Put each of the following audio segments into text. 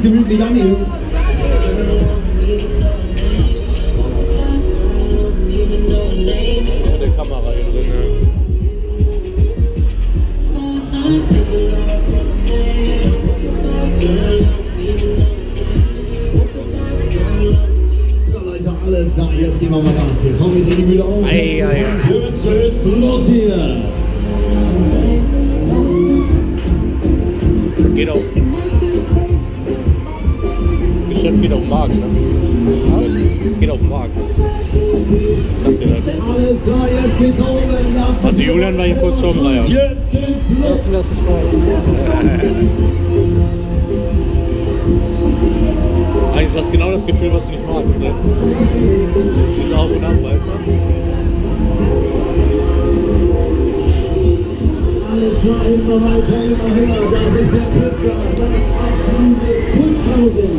gemütlich annehmen. Die Kamera hier drin, ne? So Leute, alles da, jetzt gehen wir mal Gas hier. Komm, wir drehen die Mühle auf. Jetzt los hier. Geht auf. Geschäft geht auf den Markt, ne? Was? Geht auf den Markt. Sagt ihr das? Alles klar, jetzt geht's oben. Ja, Also Julian war hier kurz vor dem Dreier. jetzt geht's los. Eigentlich ist das genau das Gefühl, was du nicht magst, ne? Diese Auf und Ab, weißt du? Alles klar, immer weiter, immer höher. Das ist der Twister, das absolute Kultkarussell.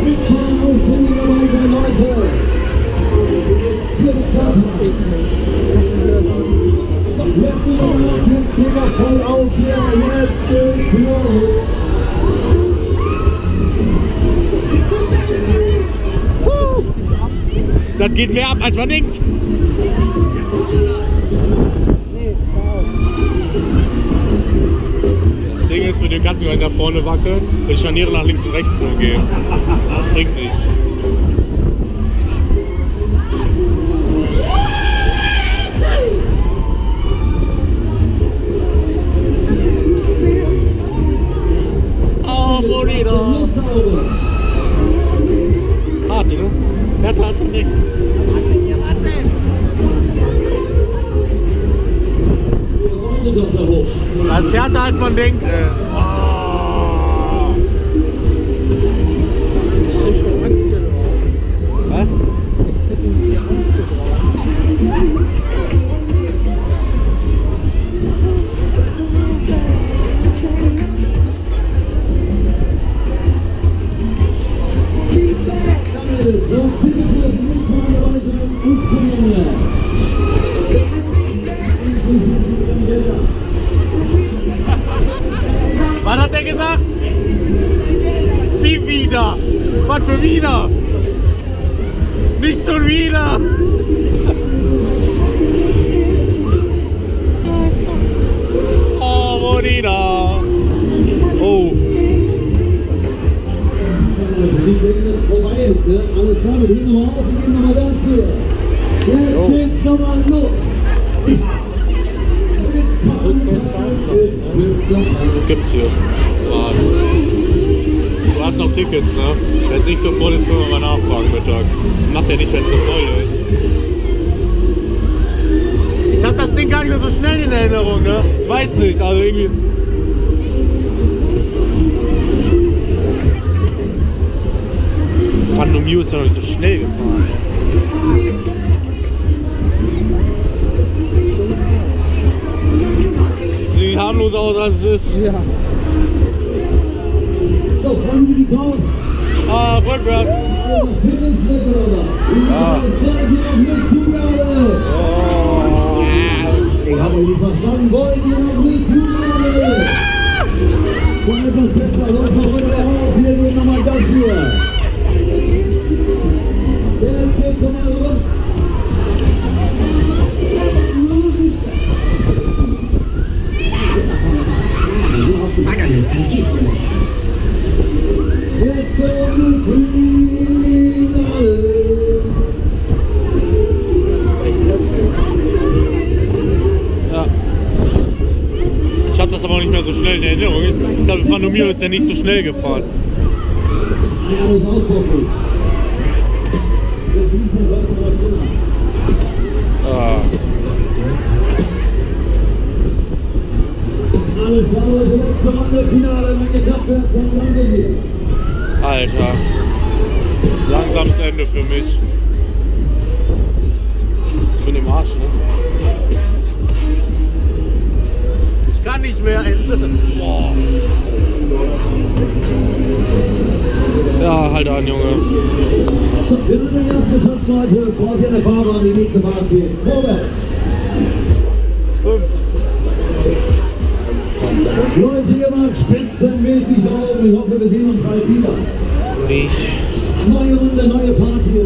Mitfahren, ausfindig dabei sein, Leute. Jetzt Twister. Jetzt geht er los, jetzt gehen wir voll auf hier. Jetzt geht's los. Das geht mehr ab, als man denkt. Das Ding ist, mit dem kannst du gleich nach vorne wackeln und die Scharniere nach links und rechts zu gehen. Das bringt nichts. Oh, Florida! Hart, ne? Härter als man denkt. Doch da hoch. Das ist härter als man denkt. Oh. Was? So, bitte für das Mitfahren dabei sein und ausprobieren. Was hat der gesagt? Wie wieder? Was für wieder? Nicht schon wieder! Oh, Bonita! Oh! Nicht denken, dass es vorbei ist, ne? Alles klar, wir gehen nochmal auf, wir geben nochmal das hier. Jetzt geht's nochmal los. Ja. Gibt's hier. Du hast noch Tickets, ne? Wenn es nicht so voll ist, können wir mal nachfragen mittags. Macht ja nicht, wenn es so voll ist. Ich hab das Ding gar nicht mehr so schnell in Erinnerung, ne? Ich weiß nicht, also irgendwie. Fandom U ist ja noch nicht so schnell gefahren. Sieht harmlos aus, als es ist. Ja. So, Freunde, wie sieht's aus? Ah, rückwärts. Viertelstück oder was? Ja. Es wollt ihr noch eine Zugabe? Oh. Ich habe euch nicht verstanden. Wollt ihr noch eine Zugabe? Schon etwas besser. Los, noch rüber auf. Wir gehen nochmal das hier. Jetzt geht's nochmal rund. Jetzt zum Finale. Ja. Ich habe das aber auch nicht mehr so schnell in Erinnerung. Ich glaube, Fandom U ist ja nicht so schnell gefahren. Ja, das ausbaufähig. Das Dienstag sollte man was drin haben. Ah. Alles klar, Leute, letzte Runde, Finale, dann geht's abwärts, dann landen wir. Alter. Langsames Ende für mich. Ich bin im Arsch, ne? Ich kann nicht mehr enden. Boah. Ja, halt an, Junge. So, wir sind in der Abschluss, Leute, bevor Sie an der Fahrbahn die nächste Fahrt gehen. Vorwärts! 5. Leute, ihr wart spitzenmäßig da oben. Ich hoffe, wir sehen uns bald wieder. Nicht. Neue Runde, neue Party.